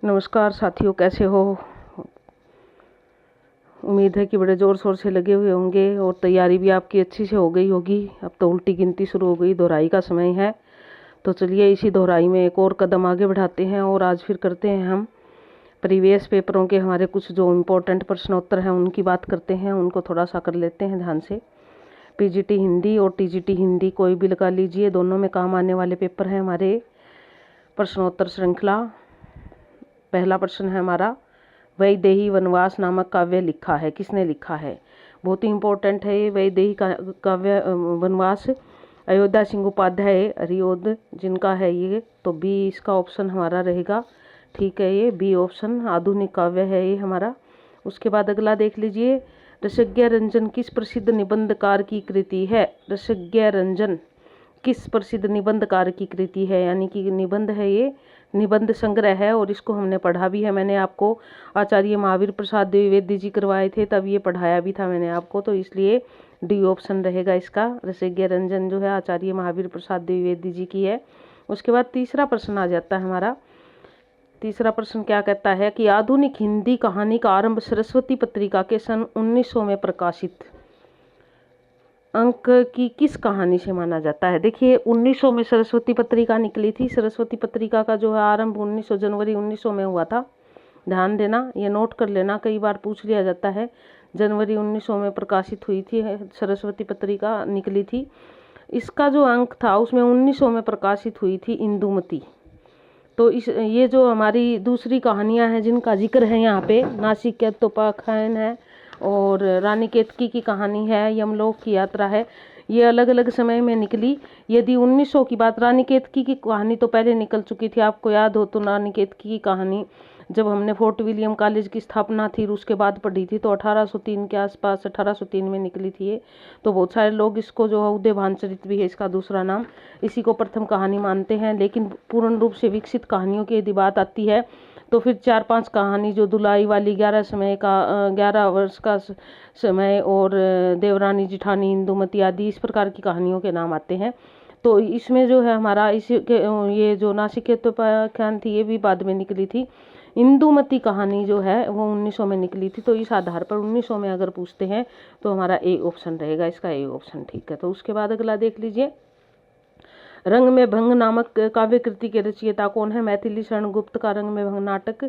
नमस्कार साथियों, कैसे हो। उम्मीद है कि बड़े ज़ोर शोर से लगे हुए होंगे और तैयारी भी आपकी अच्छी से हो गई होगी। अब तो उल्टी गिनती शुरू हो गई, दोहराई का समय है। तो चलिए इसी दोहराई में एक और कदम आगे बढ़ाते हैं और आज फिर करते हैं हम प्रीवियस पेपरों के हमारे कुछ जो इम्पोर्टेंट प्रश्नोत्तर हैं उनकी बात करते हैं, उनको थोड़ा सा कर लेते हैं ध्यान से। पीजीटी हिंदी और टीजीटी हिंदी कोई भी लगा लीजिए, दोनों में काम आने वाले पेपर हैं हमारे प्रश्नोत्तर श्रृंखला। पहला प्रश्न है हमारा, वैदेही वनवास नामक काव्य लिखा है, किसने लिखा है। बहुत ही इम्पोर्टेंट है ये वैदेही काव्य वनवास। अयोध्या सिंह उपाध्याय हरिओद जिनका है ये, तो बी इसका ऑप्शन हमारा रहेगा। ठीक है, ये बी ऑप्शन आधुनिक काव्य है ये हमारा। उसके बाद अगला देख लीजिए, रसज्ञ रंजन किस प्रसिद्ध निबंधकार की कृति है। रसज्ञ रंजन किस प्रसिद्ध निबंधकार की कृति है, यानी कि निबंध है ये, निबंध संग्रह है और इसको हमने पढ़ा भी है। मैंने आपको आचार्य महावीर प्रसाद द्विवेदी जी करवाए थे, तब ये पढ़ाया भी था मैंने आपको, तो इसलिए डी ऑप्शन रहेगा इसका। रसज्ञ रंजन जो है आचार्य महावीर प्रसाद द्विवेदी जी की है। उसके बाद तीसरा प्रश्न आ जाता है हमारा। तीसरा प्रश्न क्या कहता है कि आधुनिक हिंदी कहानी का आरंभ सरस्वती पत्रिका के सन 1900 में प्रकाशित अंक की किस कहानी से माना जाता है। देखिए 1900 में सरस्वती पत्रिका निकली थी। सरस्वती पत्रिका का जो है आरंभ 1900 जनवरी 1900 में हुआ था। ध्यान देना, ये नोट कर लेना, कई बार पूछ लिया जाता है। जनवरी 1900 में प्रकाशित हुई थी सरस्वती पत्रिका, निकली थी। इसका जो अंक था उसमें 1900 में प्रकाशित हुई थी इंदुमती। तो ये जो हमारी दूसरी कहानियाँ हैं जिनका जिक्र है यहाँ पे, नासिक के तोपाखान है और रानी केतकी की कहानी है, यमलोक की यात्रा है, ये अलग अलग समय में निकली। यदि 1900 की बात, रानी केतकी की कहानी तो पहले निकल चुकी थी, आपको याद हो तो। रानी केतकी की कहानी जब हमने फोर्ट विलियम कॉलेज की स्थापना थी उसके बाद पढ़ी थी, तो 1803 के आसपास, 1803 में निकली थी ये। तो बहुत सारे लोग इसको जो है उदय भानचरित भी है इसका दूसरा नाम, इसी को प्रथम कहानी मानते हैं। लेकिन पूर्ण रूप से विकसित कहानियों की यदि बात आती है तो फिर 4-5 कहानी जो दुलाई वाली, 11 वर्ष का समय और देवरानी जिठानी, इंदुमती आदि इस प्रकार की कहानियों के नाम आते हैं। तो इसमें जो है हमारा ये जो नासिकेतोपाख्यान थी ये भी बाद में निकली थी। इंदुमती कहानी जो है वो 1900 में निकली थी। तो इस आधार पर 1900 में अगर पूछते हैं तो हमारा ए ऑप्शन रहेगा, इसका ए ऑप्शन। ठीक है, तो उसके बाद अगला देख लीजिए, रंग में भंग नामक काव्य कृति के रचयिता कौन है। मैथिली शरण गुप्त का रंग में भंग नाटक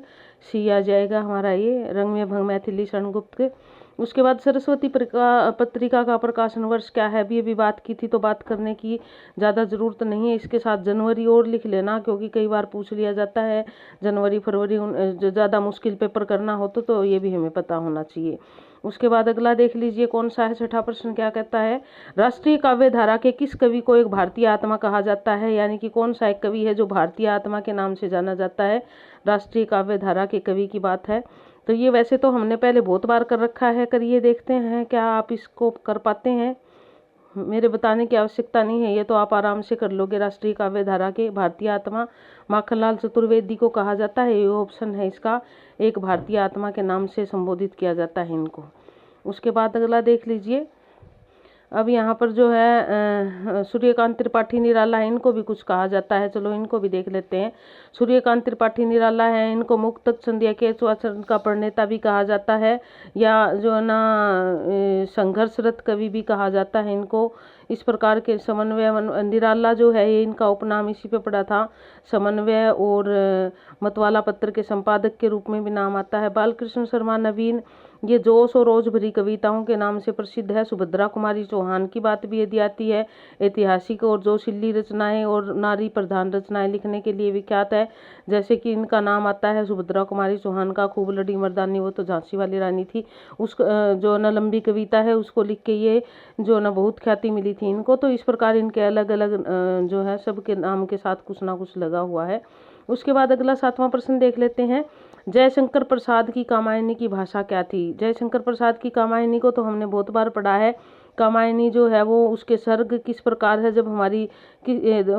सी आ जाएगा हमारा ये, रंग में भंग मैथिली शरण गुप्त। उसके बाद सरस्वती पत्रिका का प्रकाशन वर्ष क्या है, अभी बात की थी, तो बात करने की ज़्यादा ज़रूरत नहीं है। इसके साथ जनवरी और लिख लेना, क्योंकि कई बार पूछ लिया जाता है जनवरी फरवरी, जो ज़्यादा मुश्किल पेपर करना हो तो ये भी हमें पता होना चाहिए। उसके बाद अगला देख लीजिए कौन सा है। छठा प्रश्न क्या कहता है, राष्ट्रीय काव्य धारा के किस कवि को एक भारतीय आत्मा कहा जाता है, यानी कि कौन सा एक कवि है जो भारतीय आत्मा के नाम से जाना जाता है। राष्ट्रीय काव्य धारा के कवि की बात है। तो ये वैसे तो हमने पहले बहुत बार कर रखा है, करिए देखते हैं क्या आप इसको कर पाते हैं। मेरे बताने की आवश्यकता नहीं है, ये तो आप आराम से कर लोगे। राष्ट्रीय काव्य धारा के भारतीय आत्मा माखनलाल चतुर्वेदी को कहा जाता है, ये ऑप्शन है इसका। एक भारतीय आत्मा के नाम से संबोधित किया जाता है इनको। उसके बाद अगला देख लीजिए, अब यहाँ पर जो है सूर्यकांत त्रिपाठी निराला है, इनको भी कुछ कहा जाता है, चलो इनको भी देख लेते हैं। सूर्यकांत त्रिपाठी निराला है, इनको मुक्तक संध्या के चरण का प्रणेता भी कहा जाता है, या जो है ना संघर्षरत कवि भी कहा जाता है इनको। इस प्रकार के समन्वय, निराला जो है ये इनका उपनाम इसी पे पड़ा था, समन्वय और मतवाला पत्र के संपादक के रूप में भी नाम आता है। बालकृष्ण शर्मा नवीन, ये जोश और रोज भरी कविताओं के नाम से प्रसिद्ध है। सुभद्रा कुमारी चौहान की बात भी यदि आती है, ऐतिहासिक और जोशीली रचनाएं और नारी प्रधान रचनाएं लिखने के लिए विख्यात है। जैसे कि इनका नाम आता है सुभद्रा कुमारी चौहान का, खूब लड़ी मर्दानी, वो तो झांसी वाली रानी थी, उस जो न लंबी कविता है उसको लिख के ये जो न बहुत ख्याति मिली थी इनको। तो इस प्रकार इनके अलग अलग जो है सबके नाम के साथ कुछ ना कुछ लगा हुआ है। उसके बाद अगला 7वां प्रश्न देख लेते हैं, जयशंकर प्रसाद की कामायनी की भाषा क्या थी। जयशंकर प्रसाद की कामायनी को तो हमने बहुत बार पढ़ा है। कामायनी जो है वो उसके सर्ग किस प्रकार है, जब हमारी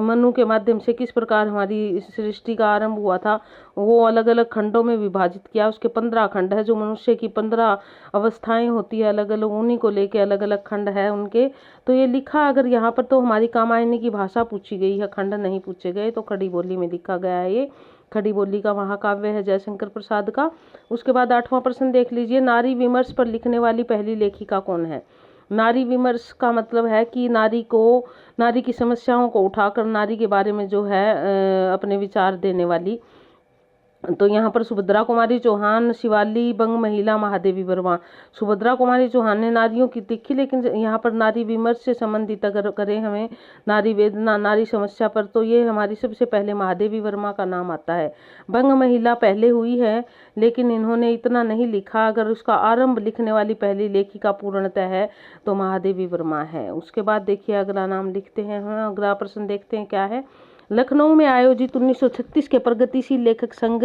मनु के माध्यम से किस प्रकार हमारी सृष्टि का आरंभ हुआ था, वो अलग अलग खंडों में विभाजित किया। उसके 15 खंड है, जो मनुष्य की 15 अवस्थाएं होती है अलग अलग, उन्हीं को लेके अलग अलग खंड है उनके। तो ये लिखा अगर यहाँ पर तो हमारी कामायनी की भाषा पूछी गई है, खंड नहीं पूछे गए, तो खड़ी बोली में लिखा गया है ये। खड़ी बोली का महाकाव्य है जयशंकर प्रसाद का। उसके बाद 8वां प्रश्न देख लीजिए, नारी विमर्श पर लिखने वाली पहली लेखिका कौन है। नारी विमर्श का मतलब है कि नारी की समस्याओं को उठाकर नारी के बारे में जो है अपने विचार देने वाली। तो यहाँ पर सुभद्रा कुमारी चौहान, शिवाली बंग महिला, महादेवी वर्मा। सुभद्रा कुमारी चौहान ने नारियों की लिखी, लेकिन यहाँ पर नारी विमर्श से संबंधित अगर करें हमें नारी वेदना, नारी समस्या पर, तो ये हमारी सबसे पहले महादेवी वर्मा का नाम आता है। बंग महिला पहले हुई है, लेकिन इन्होंने इतना नहीं लिखा। अगर उसका आरंभ लिखने वाली पहली लेखिका पूर्णतः है तो महादेवी वर्मा है। उसके बाद देखिए अगला नाम लिखते हैं, अगला प्रश्न देखते हैं क्या है। लखनऊ में आयोजित 1936 के प्रगतिशील लेखक संघ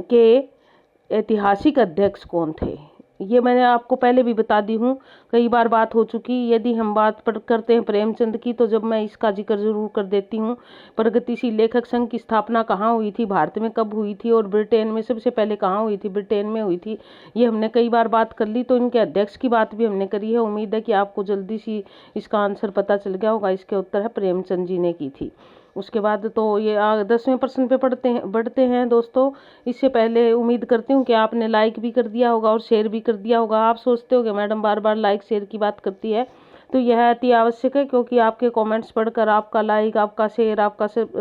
के ऐतिहासिक अध्यक्ष कौन थे। ये मैंने आपको पहले भी बता दी हूँ, कई बार बात हो चुकी। यदि हम बात करते हैं प्रेमचंद की, तो जब मैं इसका जिक्र जरूर कर देती हूँ। प्रगतिशील लेखक संघ की स्थापना कहाँ हुई थी, भारत में कब हुई थी, और ब्रिटेन में सबसे पहले कहाँ हुई थी, ब्रिटेन में हुई थी। ये हमने कई बार बात कर ली। तो इनके अध्यक्ष की बात भी हमने करी है। उम्मीद है कि आपको जल्दी सी इसका आंसर पता चल गया होगा। इसके उत्तर है प्रेमचंद जी ने की थी। उसके बाद तो ये 10वें प्रश्न पे बढ़ते हैं दोस्तों। इससे पहले उम्मीद करती हूँ कि आपने लाइक भी कर दिया होगा और शेयर भी कर दिया होगा। आप सोचते हो कि मैडम बार बार लाइक शेयर की बात करती है, तो यह अति आवश्यक है, क्योंकि आपके कमेंट्स पढ़कर, आपका लाइक, आपका शेयर,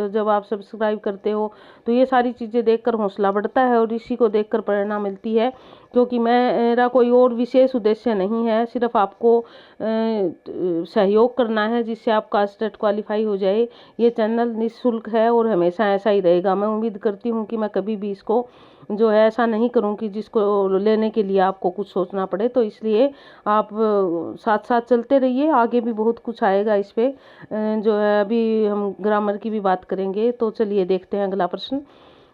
जब आप सब्सक्राइब करते हो, तो ये सारी चीज़ें देखकर हौसला बढ़ता है और इसी को देखकर प्रेरणा मिलती है। क्योंकि मेरा कोई और विशेष उद्देश्य नहीं है, सिर्फ आपको सहयोग करना है जिससे आपका स्टेट क्वालिफाई हो जाए। ये चैनल निःशुल्क है और हमेशा ऐसा ही रहेगा। मैं उम्मीद करती हूँ कि मैं कभी भी इसको जो है ऐसा नहीं करूँ कि जिसको लेने के लिए आपको कुछ सोचना पड़े। तो इसलिए आप साथ साथ चलते रहिए, आगे भी बहुत कुछ आएगा इस पे। जो है अभी हम ग्रामर की भी बात करेंगे। तो चलिए देखते हैं अगला प्रश्न।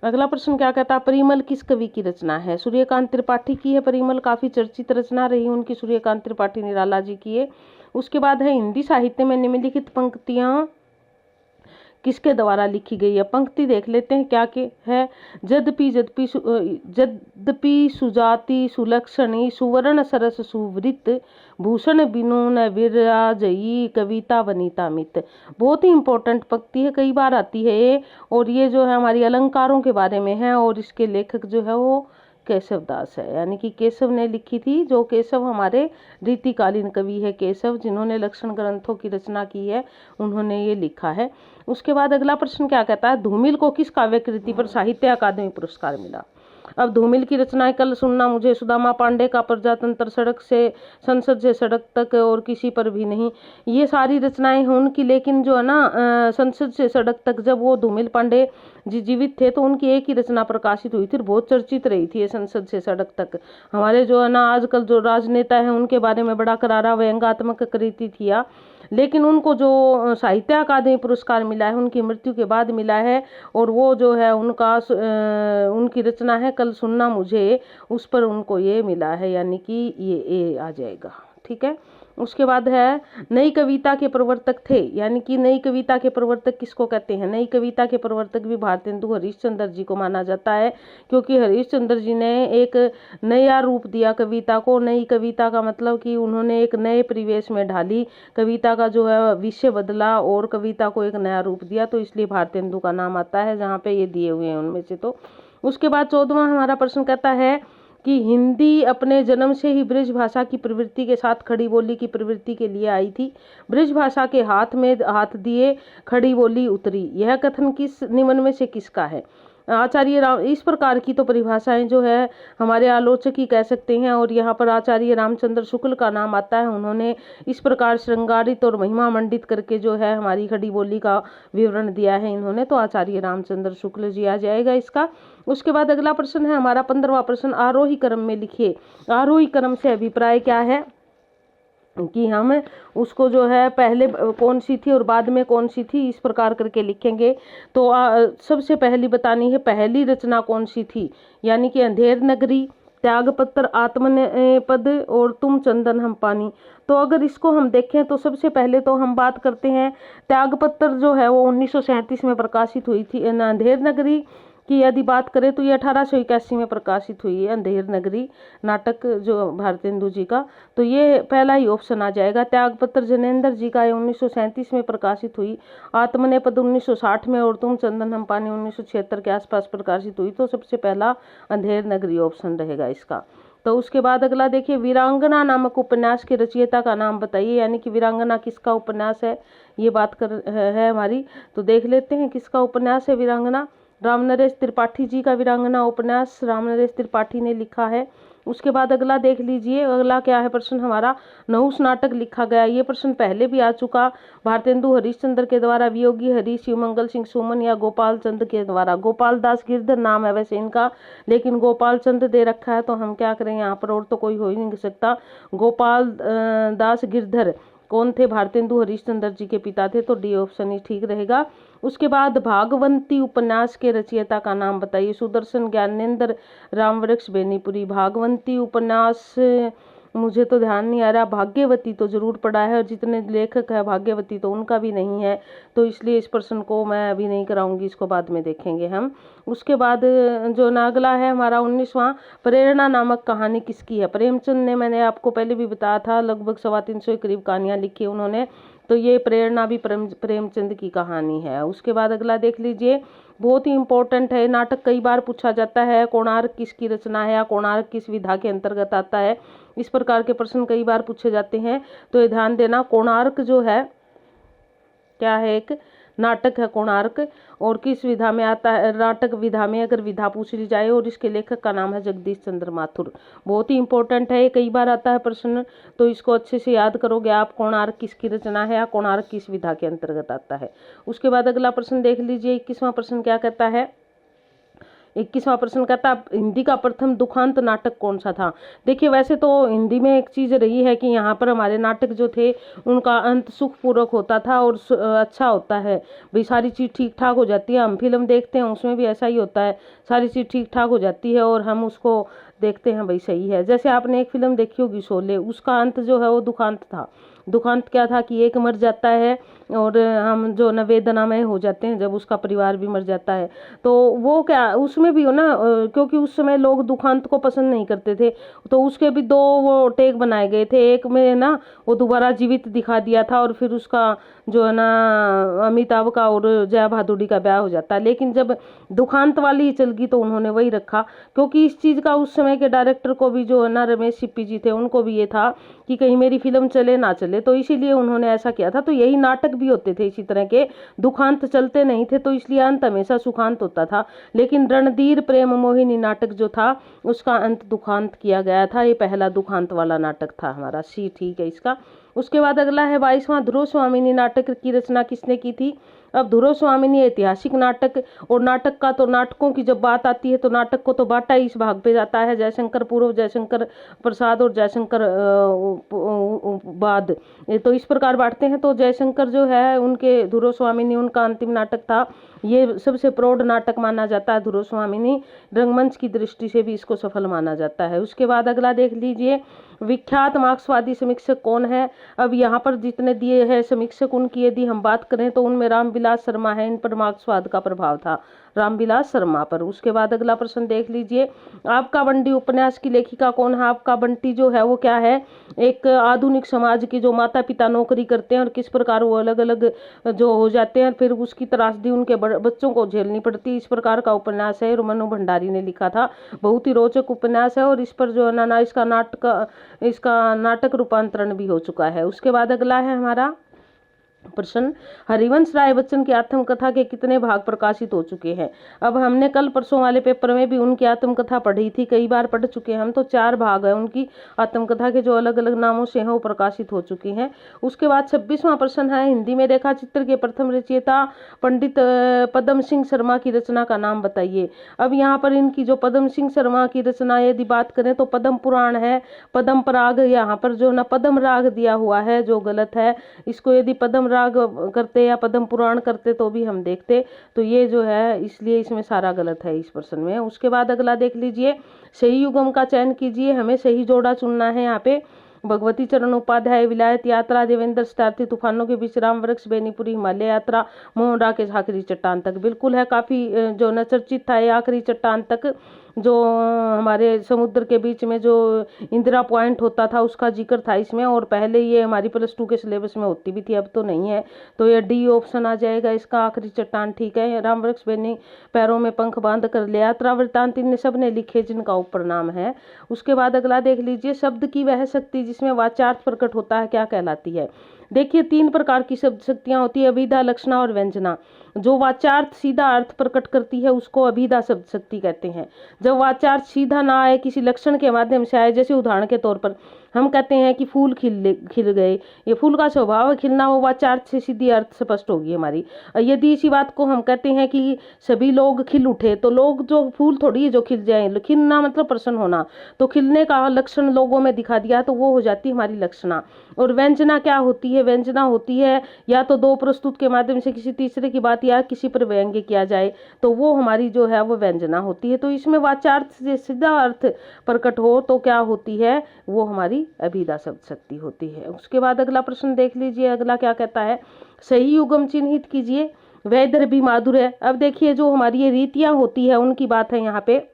अगला प्रश्न क्या कहता है, परिमल किस कवि की रचना है। सूर्यकांत त्रिपाठी की है परिमल, काफी चर्चित रचना रही उनकी, सूर्यकांत त्रिपाठी निराला जी की है। उसके बाद है हिंदी साहित्य में निम्नलिखित पंक्तियां किसके द्वारा लिखी गई है। पंक्ति देख लेते हैं क्या है। जद्यपि सुजाति सुलक्षणी सुवर्ण सरस सुवृत भूषण बिनु न विराजई कविता वनिता मित। बहुत ही इंपॉर्टेंट पंक्ति है, कई बार आती है ये, और ये जो है हमारी अलंकारों के बारे में है। और इसके लेखक जो है वो केशव दास है, यानी कि केशव ने लिखी थी। जो केशव हमारे रीतिकालीन कवि है, केशव जिन्होंने लक्षण ग्रंथों की रचना की है, उन्होंने ये लिखा है। उसके बाद अगला प्रश्न क्या कहता है, धूमिल को किस काव्य कृति पर साहित्य अकादमी पुरस्कार मिला। अब धूमिल की रचनाएं कल सुनना मुझे, सुदामा पांडे का प्रजातंत्र, सड़क से संसद से सड़क तक, और किसी पर भी नहीं, ये सारी रचनाएं हैं उनकी। लेकिन जो है ना संसद से सड़क तक, जब वो धूमिल पांडे जी जीवित थे तो उनकी एक ही रचना प्रकाशित हुई थी, बहुत चर्चित रही थी ये संसद से सड़क तक। हमारे जो है ना आजकल जो राजनेता हैं उनके बारे में बड़ा करारा व्यंग्यात्मक कृति थी। लेकिन उनको जो साहित्य अकादमी पुरस्कार मिला है उनकी मृत्यु के बाद मिला है, और वो जो है उनकी रचना है कल सुनना मुझे, उस पर उनको ये मिला है, यानी कि ये आ जाएगा। ठीक है। उसके बाद है नई कविता के प्रवर्तक थे, यानी कि नई कविता के प्रवर्तक किसको कहते हैं। नई कविता के प्रवर्तक भी भारतेंदु हरिश्चंद्र जी को माना जाता है, क्योंकि हरिश्चंद्र जी ने एक नया रूप दिया कविता को। नई कविता का मतलब कि उन्होंने एक नए परिवेश में ढाली, कविता का जो है विषय बदला और कविता को एक नया रूप दिया, तो इसलिए भारतेंदु का नाम आता है जहाँ पे ये दिए हुए हैं उनमें से। तो उसके बाद 14वां हमारा प्रश्न कहता है कि हिंदी अपने जन्म से ही ब्रज भाषा की प्रवृत्ति के साथ खड़ी बोली की प्रवृत्ति के लिए आई थी। ब्रज भाषा के हाथ में हाथ दिए खड़ी बोली उतरी, यह कथन किस निम्न में से किसका है। आचार्य राम, इस प्रकार की तो परिभाषाएं जो है हमारे आलोचक ही कह सकते हैं, और यहाँ पर आचार्य रामचंद्र शुक्ल का नाम आता है। उन्होंने इस प्रकार श्रृंगारित और महिमा मंडित करके जो है हमारी खड़ी बोली का विवरण दिया है इन्होंने, तो आचार्य रामचंद्र शुक्ल जी आ जाएगा इसका। उसके बाद अगला प्रश्न है हमारा 15वां प्रश्न, आरोही क्रम में लिखिए। आरोही क्रम से अभिप्राय क्या है कि हम उसको जो है पहले कौन सी थी और बाद में कौन सी थी, इस प्रकार करके लिखेंगे। तो सबसे पहली बतानी है पहली रचना कौन सी थी, यानी कि अंधेर नगरी, त्यागपत्र, आत्मनेपद और तुम चंदन हम पानी। तो अगर इसको हम देखें तो सबसे पहले तो हम बात करते हैं त्यागपत्र जो है वो 1937 में प्रकाशित हुई थी। अंधेर नगरी कि यदि बात करें तो ये 1881 में प्रकाशित हुई है अंधेर नगरी नाटक जो भारतेंदु जी का, तो ये पहला ही ऑप्शन आ जाएगा। त्यागपत्र जैनेन्द्र जी का 1937 में प्रकाशित हुई। आत्मनेपद 1960 में और तुम चंदन हम पानी 1976 के आसपास प्रकाशित हुई। तो सबसे पहला अंधेर नगरी ऑप्शन रहेगा इसका। तो उसके बाद अगला देखिए, वीरांगना नामक उपन्यास के रचयिता का नाम बताइए, यानी कि वीरांगना किसका उपन्यास है, ये बात कर है हमारी। तो देख लेते हैं किसका उपन्यास है वीरांगना। रामनरेश त्रिपाठी जी का वीरांगना उपन्यास रामनरेश त्रिपाठी ने लिखा है। उसके बाद अगला देख लीजिए, अगला क्या है प्रश्न हमारा, नहुस नाटक लिखा गया। ये प्रश्न पहले भी आ चुका, भारतेंदु हरिश्चंद्र के द्वारा, वियोगी हरि, शिवमंगल सिंह सुमन या गोपाल चंद के द्वारा। गोपाल दास गिरधर नाम है वैसे इनका, लेकिन गोपाल चंद दे रखा है, तो हम क्या करें यहाँ पर, और तो कोई हो ही नहीं सकता। गोपाल दास गिरधर कौन थे, भारतेंदु हरिश्चंद्र जी के पिता थे, तो डी ऑप्शन ही ठीक रहेगा। उसके बाद भागवंती उपन्यास के रचयिता का नाम बताइए। सुदर्शन ज्ञानेंद्र रामवृक्ष बेनीपुरी। भागवंती उपन्यास मुझे तो ध्यान नहीं आ रहा, भाग्यवती तो जरूर पढ़ा है, और जितने लेखक है भाग्यवती तो उनका भी नहीं है, तो इसलिए इस प्रश्न को मैं अभी नहीं कराऊंगी, इसको बाद में देखेंगे हम। उसके बाद जो अगला है हमारा 19वां, प्रेरणा नामक कहानी किसकी है। प्रेमचंद ने, मैंने आपको पहले भी बताया था, लगभग 350 के करीब कहानियां लिखी है उन्होंने, तो ये प्रेरणा भी प्रेमचंद की कहानी है। उसके बाद अगला देख लीजिए, बहुत ही इंपॉर्टेंट है, नाटक कई बार पूछा जाता है, कोणार्क किसकी रचना है या कोणार्क किस विधा के अंतर्गत आता है, इस प्रकार के प्रश्न कई बार पूछे जाते हैं, तो ये ध्यान देना। कोणार्क जो है क्या है, एक नाटक है कोणार्क, और किस विधा में आता है, नाटक विधा में अगर विधा पूछ ली जाए, और इसके लेखक का नाम है जगदीश चंद्र माथुर। बहुत ही इंपॉर्टेंट है, कई बार आता है प्रश्न, तो इसको अच्छे से याद करोगे आप, कोणार्क किसकी रचना है या कोणार्क किस विधा के अंतर्गत आता है। उसके बाद अगला प्रश्न देख लीजिए, 21वां प्रश्न क्या कहता है। 21वां प्रश्न कहता है, हिंदी का प्रथम दुखांत नाटक कौन सा था। देखिए वैसे तो हिंदी में एक चीज रही है कि यहाँ पर हमारे नाटक जो थे उनका अंत सुखपूर्वक होता था और अच्छा होता है, भाई सारी चीज ठीक ठाक हो जाती है। हम फिल्म देखते हैं उसमें भी ऐसा ही होता है, सारी चीज ठीक ठाक हो जाती है और हम उसको देखते हैं भाई सही है। जैसे आपने एक फिल्म देखी होगी शोले, उसका अंत जो है वो दुखांत था। दुखांत क्या था कि एक मर जाता है और हम जो न वेदनामय हो जाते हैं जब उसका परिवार भी मर जाता है, तो वो क्या उसमें भी हो ना, क्योंकि उस समय लोग दुखांत को पसंद नहीं करते थे, तो उसके भी 2 वो टेक बनाए गए थे। एक में ना वो दोबारा जीवित दिखा दिया था और फिर उसका जो है ना अमिताभ का और जया भादुड़ी का ब्याह हो जाता है, लेकिन जब दुखांत वाली ही चल गई तो उन्होंने वही रखा, क्योंकि इस चीज का उस समय के डायरेक्टर को भी जो है ना रमेश सिप्पी जी थे, उनको भी ये था कि कहीं मेरी फिल्म चले ना चले, तो इसीलिए उन्होंने ऐसा किया था। तो यही नाटक भी होते थे इसी तरह के, दुखांत चलते नहीं थे, तो इसलिए अंत हमेशा सुखांत होता था। लेकिन रणधीर प्रेम मोहिनी नाटक जो था उसका अंत दुखांत किया गया था, ये पहला दुखांत वाला नाटक था हमारा, सी ठीक है इसका। उसके बाद अगला है 22वां, ध्रुव स्वामिनी नाटक की रचना किसने की थी। अब ध्रुव स्वामिनी ऐतिहासिक नाटक, और नाटक का तो नाटकों की जब बात आती है तो नाटक को तो बांटा ही इस भाग पे जाता है, जयशंकर पूर्व, जयशंकर प्रसाद और जयशंकर बाद, तो इस प्रकार बांटते हैं। तो जयशंकर जो है उनके ध्रुव स्वामिनी उनका अंतिम नाटक था, ये सबसे प्रौढ़ नाटक माना जाता है ध्रुव स्वामिनी, रंगमंच की दृष्टि से भी इसको सफल माना जाता है। उसके बाद अगला देख लीजिए, विख्यात मार्क्सवादी समीक्षक कौन है। अब यहाँ पर जितने दिए हैं समीक्षक, उनकी यदि हम बात करें तो उनमें रामविलास शर्मा है, इन पर मार्क्सवाद का प्रभाव था रामविलास शर्मा पर। उसके बाद अगला प्रश्न देख लीजिए, आपका बंटी उपन्यास की लेखिका कौन है। आपका बंटी जो है वो क्या है, एक आधुनिक समाज के जो माता पिता नौकरी करते हैं और किस प्रकार वो अलग अलग जो हो जाते हैं, फिर उसकी त्रासदी उनके बच्चों को झेलनी पड़ती है, इस प्रकार का उपन्यास है, मनु भंडारी ने लिखा था। बहुत ही रोचक उपन्यास है और इस पर जो है ना इसका नाटक रूपांतरण भी हो चुका है। उसके बाद अगला है हमारा प्रश्न, हरिवंश राय बच्चन की आत्मकथा के कितने भाग प्रकाशित हो चुके हैं। अब हमने कल परसों वाले पेपर में भी उनकी आत्मकथा पढ़ी थी, कई बार पढ़ चुके हैं हम, तो 4 भाग है उनकी आत्मकथा के जो अलग अलग नामों से हैं वो प्रकाशित हो चुकी हैं। उसके बाद 26वां प्रश्न है, हिंदी में रेखा चित्र के प्रथम रचयिता पंडित पद्म सिंह शर्मा की रचना का नाम बताइए। अब यहाँ पर इनकी जो पद्म सिंह शर्मा की रचना यदि बात करें तो पद्म पुराण है, पद्म पराग, यहाँ पर जो ना पद्म राग दिया हुआ है जो गलत है, इसको यदि पद्म राग करते या पद्म पुराण करते तो भी हम देखते, तो ये जो है इसलिए इसमें सारा गलत है इस प्रश्न में। उसके बाद अगला देख लीजिए, सही युग्म का चयन कीजिए, हमें सही जोड़ा चुनना है यहाँ पे। भगवती चरण उपाध्याय विलायत यात्रा, देवेंद्र स्टार्थी तूफानों के बीच, राम वृक्ष, बेनीपुरी हिमालय यात्रा, मोहन राकेश आखिरी चट्टान तक। बिल्कुल है, काफ़ी जो न चर्चित था ये आखिरी चट्टान तक, जो हमारे समुद्र के बीच में जो इंदिरा पॉइंट होता था उसका जिक्र था इसमें, और पहले ये हमारी +2 के सिलेबस में होती भी थी, अब तो नहीं है। तो ये डी ऑप्शन आ जाएगा इसका, आखिरी चट्टान ठीक है। राम वृक्ष, बेनी पैरों में पंख बांध कर ले, यात्रा वृत्तांत इनने सब ने लिखे जिनका ऊपर नाम है। उसके बाद अगला देख लीजिए, शब्द की वह शक्ति जिसमें वाच्यार्थ प्रकट होता है क्या कहलाती है। देखिए 3 प्रकार की शब्द शक्तियां होती है, अभिधा, लक्षणा और व्यंजना। जो वाच्यार्थ सीधा अर्थ प्रकट करती है उसको अभिधा शब्द शक्ति कहते हैं। जब वाच्यार्थ सीधा ना आए, किसी लक्षण के माध्यम से आए, जैसे उदाहरण के तौर पर हम कहते हैं कि फूल खिल गए, ये फूल का स्वभाव है खिलना, वो वाच्यार्थ से सीधी अर्थ स्पष्ट होगी हमारी। यदि इसी बात को हम कहते हैं कि सभी लोग खिल उठे, तो लोग जो फूल थोड़ी है जो खिल जाए, खिलना मतलब प्रसन्न होना, तो खिलने का लक्षण लोगों में दिखा दिया तो वो हो जाती है हमारी लक्षणा। और व्यंजना क्या होती है, व्यंजना होती है या तो 2 प्रस्तुत के माध्यम से किसी तीसरे की बात या किसी पर व्यंग्य किया जाए, तो वो हमारी जो है वो व्यंजना होती है। तो इसमें वाच्यार्थ से सीधा अर्थ प्रकट हो तो क्या होती है, वो हमारी अभिधा शब्द शक्ति होती है। उसके बाद अगला प्रश्न देख लीजिए, अगला क्या कहता है, सही युग्म चिन्हित कीजिए। वैदर भी माधुर है। अब देखिए जो हमारी ये रीतियां होती है उनकी बात है यहाँ पे।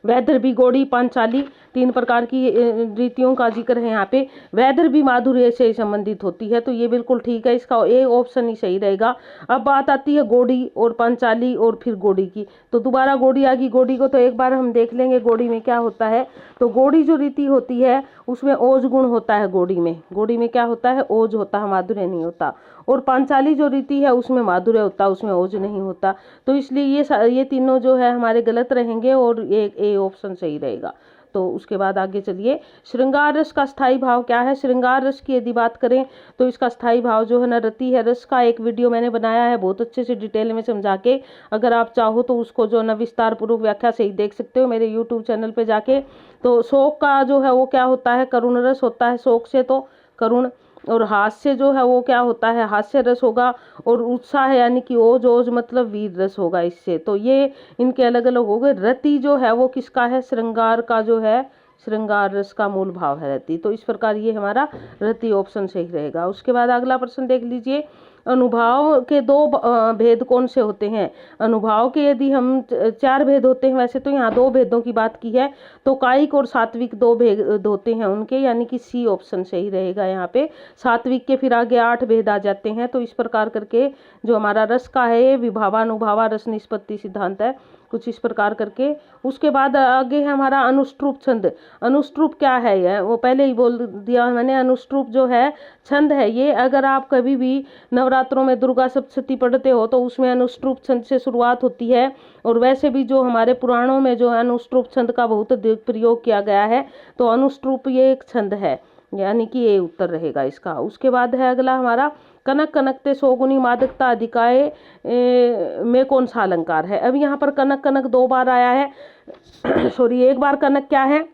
वैदर्भी, गौड़ी, पांचाली, 3 प्रकार की रीतियों का जिक्र है यहाँ पे। वैदर्भी माधुर्य से संबंधित होती है, तो ये बिल्कुल ठीक है, इसका ए ऑप्शन ही सही रहेगा। अब बात आती है गौड़ी और पांचाली और फिर गौड़ी की, तो दोबारा गौड़ी आ गई। गौड़ी को तो एक बार हम देख लेंगे गौड़ी में क्या होता है। तो गौड़ी जो रीति होती है उसमें ओज गुण होता है। गौड़ी में क्या होता है, ओज होता है, माधुर्य नहीं होता। और पांचाली जो रीति है उसमें माधुर्य होता है, उसमें ओज नहीं होता। तो इसलिए ये तीनों जो है हमारे गलत रहेंगे और ए ऑप्शन सही रहेगा। तो उसके बाद आगे चलिए, श्रृंगार रस का स्थायी भाव क्या है। श्रृंगार रस की यदि बात करें तो इसका स्थायी भाव जो है ना रति है। रस का एक वीडियो मैंने बनाया है बहुत अच्छे से डिटेल में समझा के, अगर आप चाहो तो उसको जो है ना विस्तार पूर्वक व्याख्या से ही देख सकते हो मेरे यूट्यूब चैनल पे जाके। तो शोक का जो है वो क्या होता है, करुण रस होता है शोक से, तो करुण। और हास्य जो है वो क्या होता है, हास्य रस होगा। और उत्साह यानी कि ओज, ओज मतलब वीर रस होगा इससे। तो ये इनके अलग अलग हो गए। रति जो है वो किसका है, श्रृंगार का जो है, श्रृंगार रस का मूल भाव है रति। तो इस प्रकार ये हमारा रति ऑप्शन सही रहेगा। उसके बाद अगला प्रश्न देख लीजिए, अनुभाव के 2 भेद कौन से होते हैं। अनुभाव के यदि हम 4 भेद होते हैं, वैसे तो यहाँ 2 भेदों की बात की है, तो कायिक और सात्विक 2 भेद होते हैं उनके, यानी कि सी ऑप्शन सही रहेगा यहाँ पे। सात्विक के फिर आगे 8 भेद आ जाते हैं। तो इस प्रकार करके जो हमारा रस का है ये विभावानुभावा रस निष्पत्ति सिद्धांत है, कुछ इस प्रकार करके। उसके बाद आगे है हमारा अनुष्ट्रूप छंद। अनुष्ट्रूप क्या है, ये वो पहले ही बोल दिया मैंने। अनुष्ट्रूप जो है छंद है ये। अगर आप कभी भी नवरात्रों में दुर्गा सप्तशती पढ़ते हो तो उसमें अनुष्ट्रूप छंद से शुरुआत होती है। और वैसे भी जो हमारे पुराणों में जो है अनुष्ट्रूप छंद का बहुत अधिक प्रयोग किया गया है। तो अनुष्ट्रूप ये एक छंद है, यानी कि ये उत्तर रहेगा इसका। उसके बाद है अगला हमारा, कनक कनकते सौगुनी मादकता अधिकाय में कौन सा अलंकार है। अब यहाँ पर कनक कनक 2 बार आया है सॉरी, एक बार कनक क्या है,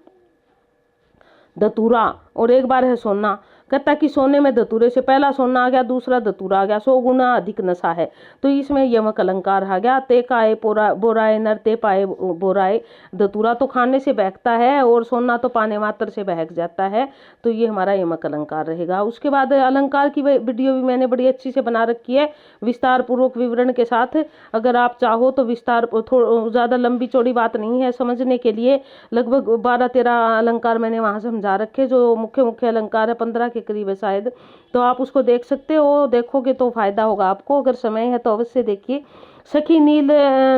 धतूरा, और एक बार है सोना। कहता कि सोने में धतूरे से पहला सोना आ गया, दूसरा धतूरा आ गया, 100 गुना अधिक नशा है। तो इसमें यमक अलंकार आ गया। ते काए बोराए नर ते पाए बोराए। धतूरा तो खाने से बहकता है और सोना तो पाने मात्र से बहक जाता है। तो ये हमारा यमक अलंकार रहेगा। उसके बाद अलंकार की वीडियो भी मैंने बड़ी अच्छी से बना रखी है विस्तार पूर्वक विवरण के साथ। अगर आप चाहो तो विस्तार, ज़्यादा लंबी चौड़ी बात नहीं है समझने के लिए, लगभग 12-13 अलंकार मैंने वहाँ समझा रखे, जो मुख्य मुख्य अलंकार है 15 के करीब है शायद। तो आप उसको देख सकते हो, देखोगे तो फायदा होगा आपको, अगर समय है तो अवश्य देखिए। सखी नील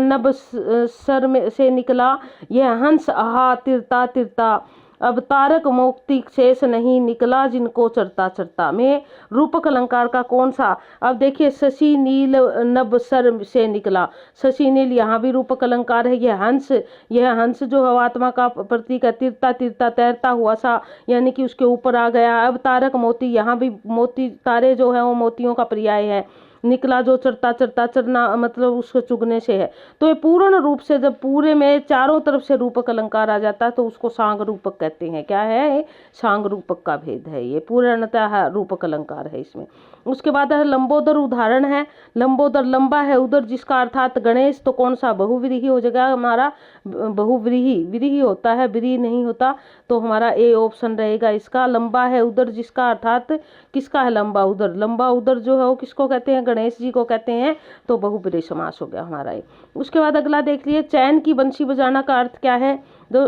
नभ सर में से निकला यह हंस, आहा तिरता तिरता, अब तारक मोक्ति शेष नहीं निकला जिनको चरता चरता। में रूपक अलंकार का कौन सा। अब देखिए, शशि नील नभ सर से निकला, शशि नील यहाँ भी रूपक अलंकार है। यह हंस जो है आत्मा का प्रतीक है। तिरता तिरता तैरता हुआ सा, यानी कि उसके ऊपर आ गया। अब तारक मोती, यहाँ भी मोती, तारे जो है वो मोतियों का पर्याय है। निकला जो चरता चरता, चरना मतलब उसको चुगने से है। तो ये पूर्ण रूप से जब पूरे में चारों तरफ से रूपक अलंकार आ जाता है तो उसको सांग रूपक कहते हैं। क्या है, सांग रूपक का भेद है ये, पूर्णतः रूपक अलंकार है इसमें। उसके बाद है लंबोदर, उदाहरण है लंबोदर, लंबा है उदर जिसका, अर्थात गणेश। तो कौन सा बहुव्रीहि हो जाएगा हमारा, बहुव्रीहि, व्रीहि होता है व्रीहि नहीं होता, तो हमारा ए ऑप्शन रहेगा इसका। लंबा है उदर जिसका, अर्थात किसका है लंबा उदर, लंबा उदर जो है वो किसको कहते हैं, गणेश जी को कहते हैं, तो बहुव्रीहि समास हो गया हमारा ये। उसके बाद अगला देख लिए, चैन की बंशी बजाना का अर्थ क्या है। तो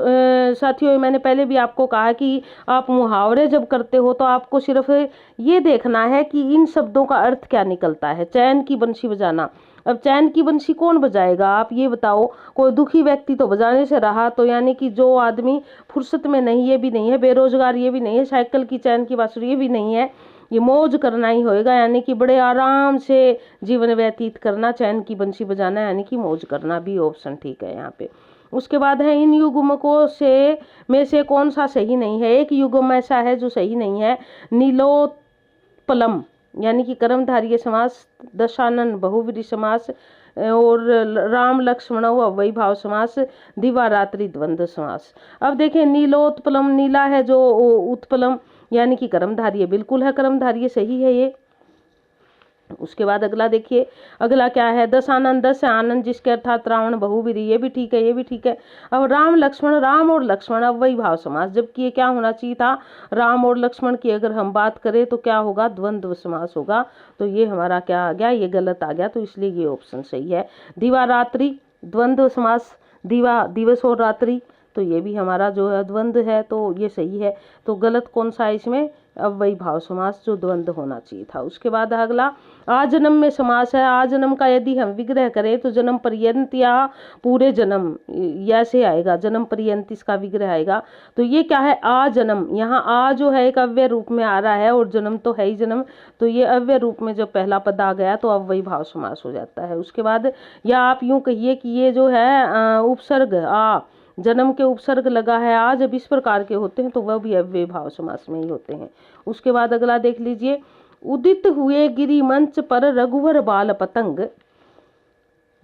साथियों मैंने पहले भी आपको कहा कि आप मुहावरे जब करते हो तो आपको सिर्फ ये देखना है कि इन शब्दों का अर्थ क्या निकलता है। चैन की बंशी बजाना, अब चैन की बंशी कौन बजाएगा आप ये बताओ, कोई दुखी व्यक्ति तो बजाने से रहा, तो यानी कि जो आदमी फुर्सत में नहीं, ये भी नहीं है, बेरोजगार ये भी नहीं है, साइकिल की चैन की बांसुरी ये भी नहीं है, ये मौज करना ही होएगा, यानी कि बड़े आराम से जीवन व्यतीत करना, चैन की बंशी बजाना यानी कि मौज करना, भी ऑप्शन ठीक है यहाँ पे। उसके बाद है इन युग्मकों से में से कौन सा सही नहीं है। एक युग्म ऐसा है जो सही नहीं है, नीलोत्पलम यानी कि कर्मधारय समास, दशानन बहुव्रीहि समास, और राम लक्ष्मण अव्ययी भाव समास, दिवारात्रि द्वंद्व समास। अब देखिए नीलोत्पलम, नीला है जो उत्पलम यानी कि कर्मधारय, बिल्कुल है कर्मधारय, सही है ये। उसके बाद अगला देखिए, अगला क्या है, दस आनंद, दस आनंद जिसके अर्थात रावण बहुव्रीहि, ये भी ठीक है, ये भी ठीक है। अब राम लक्ष्मण, राम और लक्ष्मण अव्ययी भाव समास, जबकि ये क्या होना चाहिए था, राम और लक्ष्मण की अगर हम बात करें तो क्या होगा, द्वंद्व समास होगा, तो ये हमारा क्या आ गया, ये गलत आ गया, तो इसलिए ये ऑप्शन सही है। दिवारात्रि द्वंद्व समास, दिवा दिवस और रात्रि, तो ये भी हमारा जो है द्वंद्व है, तो ये सही है। तो गलत कौन सा है इसमें, अव्ययी भाव समास जो द्वंद्व होना चाहिए था। उसके बाद अगला आजन्म में समास है। आजन्म का यदि हम विग्रह करें तो जन्म पर्यंत या पूरे जन्म, ऐसे आएगा, जन्म पर्यंत इसका विग्रह आएगा। तो ये क्या है, आजन्म, यहाँ आ जो है एक अव्यय रूप में आ रहा है और जन्म तो है ही जन्म, तो ये अव्यय रूप में जब पहला पद आ गया तो अव्ययी भाव समास हो जाता है। उसके बाद या आप यूं कहिए कि ये जो है उपसर्ग आ, जन्म के उपसर्ग लगा है आ, जब इस प्रकार के होते हैं तो वह भी अव्ययी भाव समास में ही होते हैं। उसके बाद अगला देख लीजिए, उदित हुए गिरि मंच पर रघुवर बाल पतंग,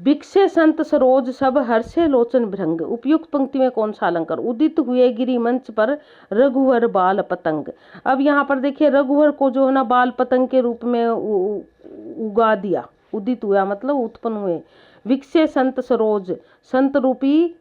बिकसे संत सरोज सब हर्षे लोचन भृंग। उपयुक्त पंक्ति में कौन सा अलंकार, उदित हुए गिरि मंच पर रघुवर बाल पतंग। अब यहाँ पर देखिए रघुवर को जो है ना बाल पतंग के रूप में उगा दिया, उदित हुआ मतलब उत्पन्न हुए। विकसे संत सरोज, संत रूपी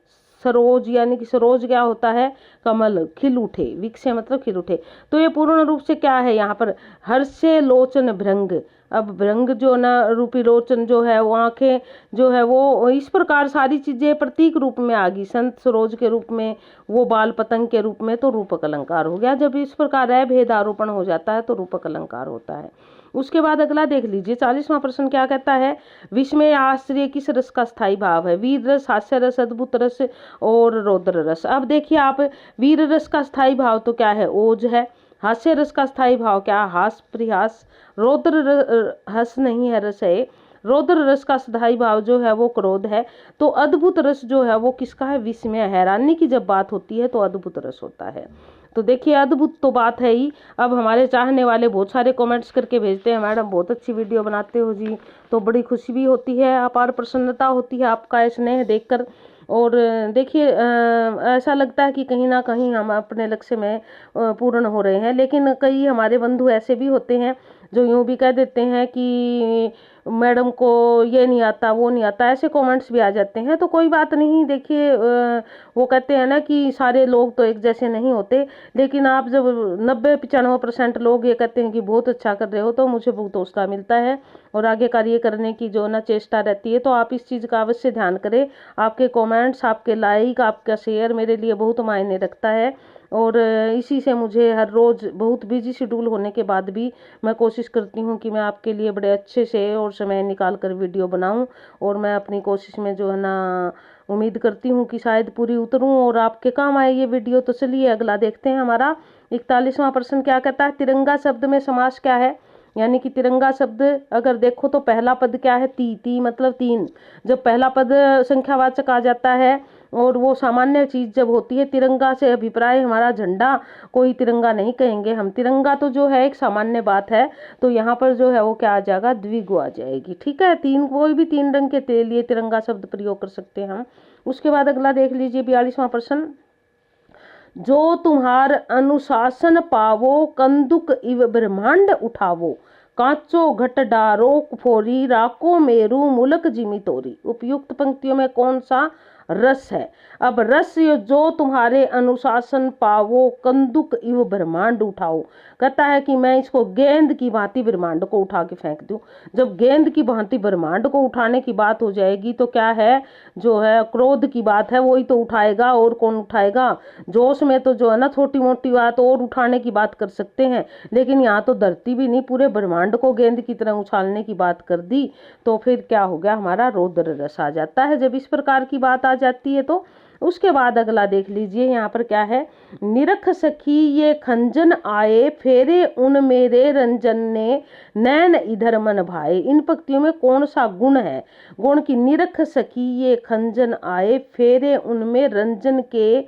सरोज यानी कि सरोज क्या होता है, कमल, खिल उठे, विकसे मतलब खिल उठे। तो ये पूर्ण रूप से क्या है यहाँ पर, हर्षे लोचन भृंग। अब भृंग जो ना रूपी लोचन जो है वो आंखें जो है वो, इस प्रकार सारी चीजें प्रतीक रूप में आ गई, संत सरोज के रूप में, वो बाल पतंग के रूप में, तो रूपक अलंकार हो गया। जब इस प्रकार अभेद आरोपण हो जाता है तो रूपक अलंकार होता है। उसके बाद अगला देख लीजिए 40वां प्रश्न क्या कहता है, विस्मय आश्चर्य किस रस का स्थायी भाव है। वीर रस, हास्य रस, अद्भुत रस और रौद्र रस। अब देखिए आप, वीर रस का स्थायी भाव तो क्या है, ओज है। हास्य रस का स्थायी भाव क्या, हास परिहास। रौद्र हस नहीं है, रस है। रौद्र रस का स्थायी भाव जो है वो क्रोध है। तो अद्भुत रस जो है वो किसका है, विस्मय, हैरानी की जब बात होती है तो अद्भुत रस होता है। तो देखिए अद्भुत तो बात है ही। अब हमारे चाहने वाले बहुत सारे कमेंट्स करके भेजते हैं, मैडम बहुत अच्छी वीडियो बनाते हो जी, तो बड़ी खुशी भी होती है, अपार प्रसन्नता होती है आपका स्नेह देखकर। और देखिए ऐसा लगता है कि कहीं ना कहीं हम अपने लक्ष्य में पूर्ण हो रहे हैं। लेकिन कई हमारे बंधु ऐसे भी होते हैं जो यूं भी कह देते हैं कि मैडम को ये नहीं आता वो नहीं आता, ऐसे कमेंट्स भी आ जाते हैं। तो कोई बात नहीं, देखिए वो कहते हैं ना कि सारे लोग तो एक जैसे नहीं होते, लेकिन आप जब 90-95% लोग ये कहते हैं कि बहुत अच्छा कर रहे हो तो मुझे बहुत हौसला मिलता है और आगे कार्य करने की जो ना चेष्टा रहती है। तो आप इस चीज़ का अवश्य ध्यान करें। आपके कमेंट्स, आपके लाइक, आपका शेयर मेरे लिए बहुत मायने रखता है और इसी से मुझे हर रोज़ बहुत बिजी शेड्यूल होने के बाद भी मैं कोशिश करती हूँ कि मैं आपके लिए बड़े अच्छे से और समय निकाल कर वीडियो बनाऊँ। और मैं अपनी कोशिश में जो है ना उम्मीद करती हूँ कि शायद पूरी उतरूँ और आपके काम आए ये वीडियो। तो चलिए अगला देखते हैं। हमारा 41वां प्रश्न क्या कहता है, तिरंगा शब्द में समास क्या है। यानी कि तिरंगा शब्द अगर देखो तो पहला पद क्या है, ती मतलब तीन। जब पहला पद संख्यावाचक आ जाता है और वो सामान्य चीज जब होती है, तिरंगा से अभिप्राय हमारा झंडा, कोई तिरंगा नहीं कहेंगे हम। तिरंगा तो जो है एक सामान्य बात है, तो यहाँ पर जो है वो क्या आ जाएगा, द्विगु आ जाएगी। ठीक है, तीन, कोई भी तीन रंग के लिए तिरंगा शब्द प्रयोग कर सकते हैं हम। उसके बाद अगला देख लीजिए 42वां प्रश्न, जो तुम्हार अनुशासन पावो कंदुक इव ब्रह्मांड उठावो, कांचो घट डारो फोरी राको मेरू मुलक जिमी तोरी। उपयुक्त पंक्तियों में कौन सा रस है? अब रस जो तुम्हारे अनुशासन पावो कंदुक इव ब्रह्मांड उठाओ। कहता है कि मैं इसको गेंद की भांति ब्रह्मांड को उठा के फेंक दूं। जब गेंद की भांति ब्रह्मांड को उठाने की बात हो जाएगी तो क्या है, जो है क्रोध की बात है वही तो उठाएगा, और कौन उठाएगा? जोश में तो जो है ना छोटी मोटी बात और उठाने की बात कर सकते हैं, लेकिन यहाँ तो धरती भी नहीं पूरे ब्रह्मांड को गेंद की तरह उछालने की बात कर दी, तो फिर क्या हो गया, हमारा रौद्र रस आ जाता है। जब इस प्रकार की बात आ जाती है तो उसके बाद अगला देख लीजिए, यहाँ पर क्या है, निरख सखी ये खंजन आए फेरे उन मेरे रंजन ने नैन इधर मन भाए। इन पंक्तियों में कौन सा गुण है? गुण की निरख सखी ये खंजन आए फेरे उनमें रंजन के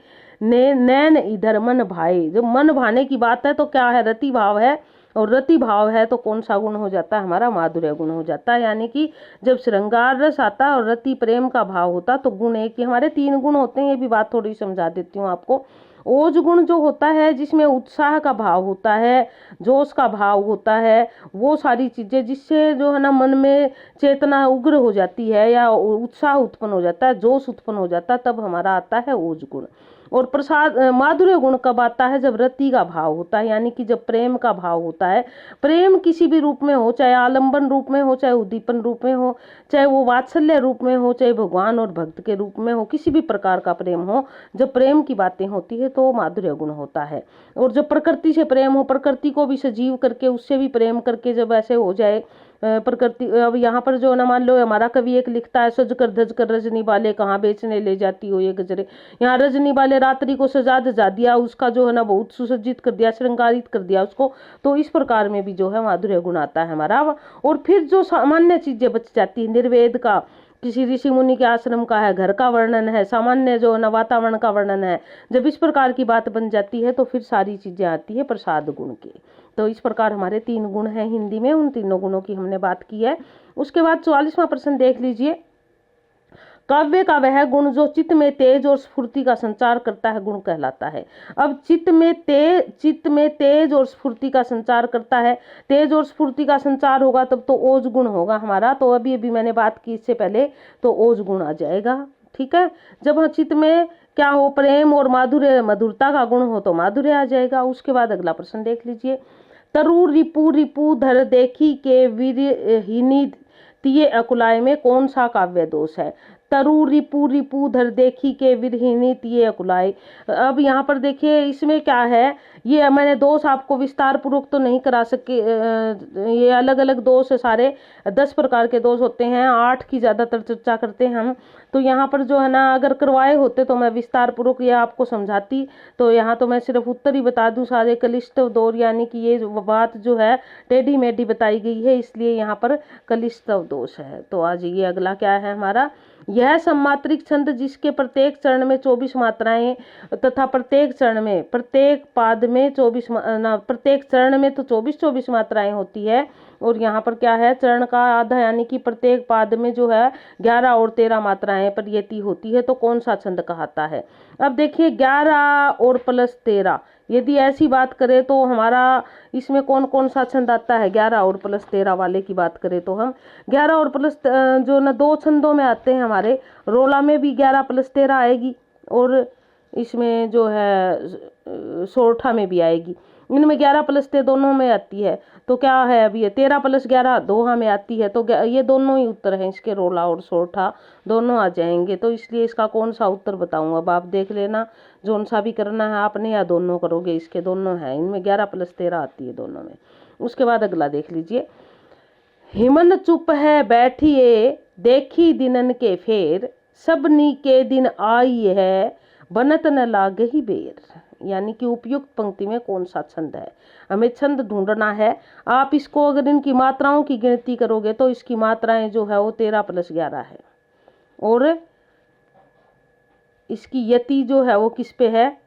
ने नैन इधर मन भाए। जब मन भाने की बात है तो क्या है, रति भाव है, और रति भाव है तो कौन सा गुण हो जाता है, हमारा माधुर्य गुण हो जाता है। यानी कि जब श्रृंगार रस आता है और रति प्रेम का भाव होता तो गुण एक ही, हमारे 3 गुण होते हैं। ये भी बात थोड़ी समझा देती हूँ आपको। ओज गुण जो होता है जिसमें उत्साह का भाव होता है, जोश का भाव होता है, वो सारी चीजें जिससे जो है ना मन में चेतना उग्र हो जाती है या उत्साह उत्पन्न हो जाता है, जोश उत्पन्न हो जाता है, तब हमारा आता है ओज गुण। और प्रसाद माधुर्य गुण कब आता है? जब रति का भाव होता है, यानी कि जब प्रेम का भाव होता है। प्रेम किसी भी रूप में हो, चाहे आलंबन रूप में हो, चाहे उद्दीपन रूप में हो, चाहे वो वात्सल्य रूप में हो, चाहे भगवान और भक्त के रूप में हो, किसी भी प्रकार का प्रेम हो, जब प्रेम की बातें होती है तो माधुर्य गुण होता है। और जब प्रकृति से प्रेम हो, प्रकृति को भी सजीव करके उससे भी प्रेम करके जब ऐसे हो जाए प्रकृति। अब यहाँ पर जो ना मान लो हमारा कवि एक लिखता है, सज कर धज कर रजनी वाले कहाँ बेचने ले जाती हो ये गजरे। यहाँ रजनी वाले रात्रि को सजा धजा दिया, उसका जो है ना बहुत सुसज्जित कर दिया, श्रृंगारित कर दिया उसको। तो इस प्रकार में भी जो है माधुर्य गुण आता है हमारा। और फिर जो सामान्य चीजें बच जाती है, निर्वेद का, किसी ऋषि मुनि के आश्रम का है, घर का वर्णन है, सामान्य जो न वातावरण का वर्णन है, जब इस प्रकार की बात बन जाती है तो फिर सारी चीजें आती है प्रसाद गुण की। तो इस प्रकार हमारे 3 गुण हैं हिंदी में, उन तीनों गुणों की हमने बात की है। उसके बाद 44वां प्रश्न देख लीजिए, काव्य का वह गुण जो चित्त में तेज और स्फूर्ति का संचार करता है गुण कहलाता है। अब चित्त में तेज और स्फूर्ति का संचार करता है, तेज और स्फूर्ति का संचार होगा तब तो ओज गुण होगा हमारा। तो अभी अभी मैंने बात की इससे पहले, तो ओज गुण आ जाएगा। ठीक है, जब चित्त में क्या हो, प्रेम और माधुर्य, मधुरता का गुण हो तो माधुर्य आ जाएगा। उसके बाद अगला प्रश्न देख लीजिए, तरु रिपु रिपु धर देखी के वीरहीनी तिये अकुलाय में कौन सा काव्य दोष है? तरु रिपु रिपु धर देखी के विरहिणी तिये अकुलाय। अब यहाँ पर देखिए इसमें क्या है, ये मैंने दोष आपको विस्तार पूर्वक तो नहीं करा सके, ये अलग अलग दोष है सारे, 10 प्रकार के दोष होते हैं, 8 की ज्यादातर चर्चा करते हैं हम। तो यहाँ पर जो है ना अगर करवाए होते तो मैं विस्तार पूर्वक ये आपको समझाती। तो यहाँ तो मैं सिर्फ उत्तर ही बता दूं, सारे कलिष्ठ दौर, यानी कि ये बात जो है टेढ़ी मेढ़ी बताई गई है, इसलिए यहाँ पर कलिष्ठ दोष है। तो आज ये अगला क्या है हमारा, यह सम्मात्रिक छंद जिसके प्रत्येक चरण में 24 मात्राएं तथा प्रत्येक चरण में प्रत्येक पाद में 24 प्रत्येक चरण में तो 24 मात्राएं होती है, और यहाँ पर क्या है, चरण का आधा यानी कि प्रत्येक पाद में जो है 11 और 13 मात्राएं प्रयति होती है। तो कौन सा छंद कहलाता है? अब देखिए 11 और प्लस 13, यदि ऐसी बात करें तो हमारा इसमें कौन कौन सा छंद आता है? 11 और प्लस 13 वाले की बात करें तो हम 11 और प्लस जो ना 2 छंदों में आते हैं हमारे, रोला में भी 11 प्लस 13 आएगी, और इसमें जो है सोरठा में भी आएगी। इनमें 11 प्लस 13 दोनों में आती है। तो क्या है, अभी ये 13 प्लस 11 दोहा में आती है। तो ये दोनों ही उत्तर हैं इसके, रोला और सोरठा दोनों आ जाएंगे। तो इसलिए इसका कौन सा उत्तर बताऊंगा, अब आप देख लेना, जोन सा भी करना है आपने, या दोनों करोगे, इसके दोनों हैं, इनमें 11 प्लस 13 आती है दोनों में। उसके बाद अगला देख लीजिए, हिमन चुप है बैठिए देखी दिनन के फेर, सबनी के दिन आई है बनत न लागे ही बेर। यानी कि उपयुक्त पंक्ति में कौन सा छंद है, हमें छंद ढूंढना है। आप इसको अगर इनकी मात्राओं की गिनती करोगे तो इसकी मात्राएं जो है वो 13 प्लस 11 है, और इसकी यति जो है वो किस पे है,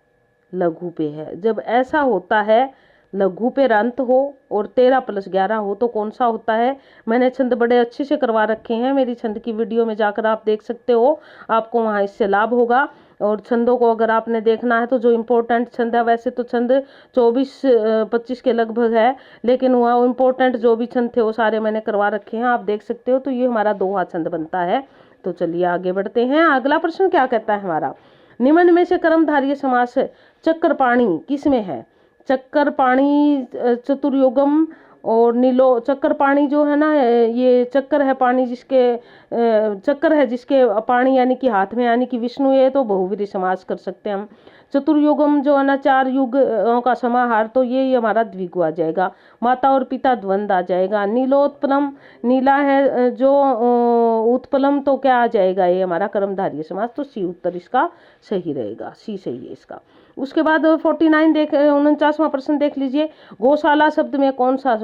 लघु पे है। जब ऐसा होता है, लघु पे अंत हो और 13 प्लस 11 हो, तो कौन सा होता है? मैंने छंद बड़े अच्छे से करवा रखे हैं, मेरी छंद की वीडियो में जाकर आप देख सकते हो, आपको वहां इससे लाभ होगा। और छंदों को अगर आपने देखना है तो जो इम्पोर्टेंट छंद है, वैसे तो छंद 24-25 के लगभग है, लेकिन वह इम्पोर्टेंट जो भी छंद थे वो सारे मैंने करवा रखे हैं, आप देख सकते हो। तो ये हमारा दोहा छंद बनता है। तो चलिए आगे बढ़ते हैं। अगला प्रश्न क्या कहता है हमारा, निम्न में से कर्मधारय समास चक्रपाणी किसमें है? चक्करपाणी चतुर्युगम और नीलो। चक्करपाणी जो है ना, ये चक्कर है पानी जिसके, चक्कर है जिसके पानी यानी कि हाथ में, यानी कि विष्णु, ये तो बहुव्रीहि समास कर सकते हैं हम। चतुर्युगम जो है ना, 4 युगों का समाहार, तो ये हमारा द्विगु आ जाएगा। माता और पिता द्वंद आ जाएगा। नीलोत्पलम, नीला है जो उत्पलम, तो क्या आ जाएगा? ये हमारा कर्मधारय समास। तो सी उत्तर इसका सही रहेगा, सी सही है इसका। उसके बाद 49वां प्रश्न देख लीजिए। गौशाला शब्द में कौन सा,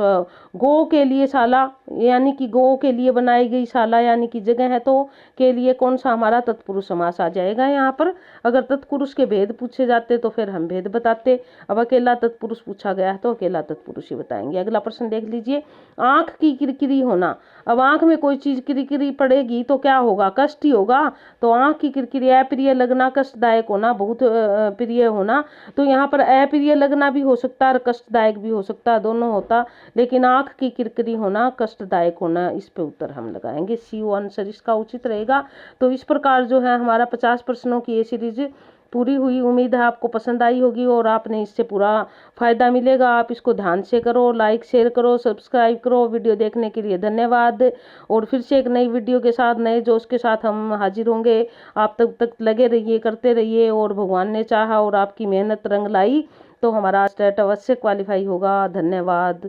गो के लिए शाला यानी कि गो के लिए बनाई गई शाला यानी कि जगह है, तो के लिए कौन सा हमारा तत्पुरुष समास आ जाएगा यहाँ पर। अगर तत्पुरुष के भेद पूछे जाते तो फिर हम भेद बताते, अब अकेला तत्पुरुष पूछा गया है तो अकेला तत्पुरुष ही बताएंगे। अगला प्रश्न देख लीजिए। आंख की किरकिरी होना। अब आंख में कोई चीज किरकिरी पड़ेगी तो क्या होगा? कष्ट ही होगा। तो आंख की किरकिरी, अप्रिय लगना, कष्टदायक होना, बहुत प्रिय होना। तो यहाँ पर अप्रिय लगना भी हो सकता है और कष्टदायक भी हो सकता है, दोनों होता, लेकिन आंख की किरकिरी होना, कष्टदायक होना, इस पे उत्तर हम लगाएंगे। सी आंसर इसका उचित रहेगा। तो इस प्रकार जो है हमारा 50 प्रश्नों की ये सीरीज पूरी हुई। उम्मीद है आपको पसंद आई होगी और आपने इससे पूरा फायदा मिलेगा। आप इसको ध्यान से करो, लाइक शेयर करो, सब्सक्राइब करो। वीडियो देखने के लिए धन्यवाद। और फिर से एक नई वीडियो के साथ, नए जोश के साथ हम हाजिर होंगे। आप तब तक लगे रहिए, करते रहिए, और भगवान ने चाहा और आपकी मेहनत रंग लाई तो हमारा स्टेट अवश्य क्वालिफाई होगा। धन्यवाद।